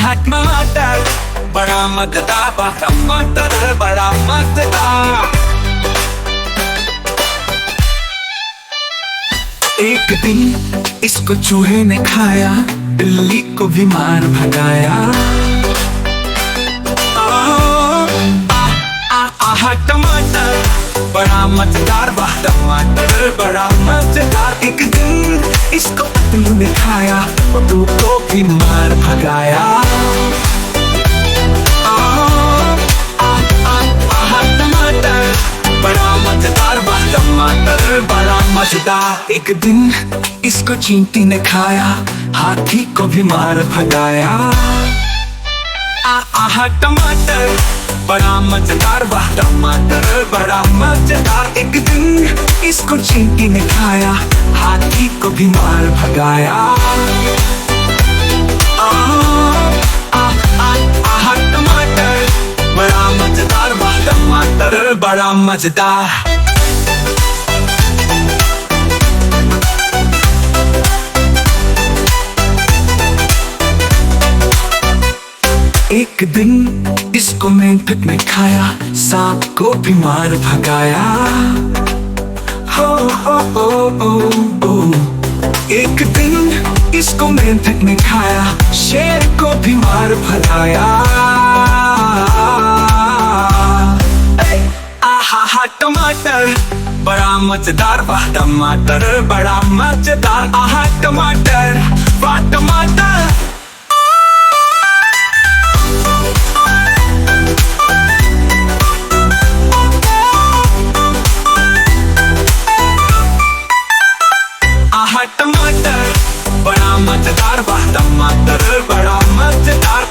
आहा टमाटर बड़ा मजेदार, टमाटर बड़ा मजेदार। एक दिन इसको चूहे ने खाया, बिल्ली को बीमार भगाया। आहा टमाटर बड़ा मजेदार, वाह टमाटर बड़ा मजेदार। एक दिन इसको पतलू ने खाया, पतलू को बीमार भगाया। आहा टमाटर बड़ा मजेदार, वाह टमाटर बड़ा मजेदार। एक दिन इसको चींटी ने खाया, हाथी को बीमार भगाया। आहा टमाटर बड़ा मजेदार, वाह टमाटर बड़ा मजेदार। एक दिन इसको चींटी ने खाया, हाथी को बीमार भगाया। आहा टमाटर बड़ा मजेदार, वाह टमाटर बड़ा मजेदार। एक दिन इसको मेंढक ने खाया, सांप को बीमार भगाया। हो। एक दिन इसको मेंढक ने खाया, शेर को बीमार भगाया। आहा टमाटर बड़ा मजेदार, वाह टमाटर बड़ा मजेदार। आहा टमाटर वाह टमाटर। आहा टमाटर बड़ा मजेदार, वाह टमाटर बड़ा मजेदार।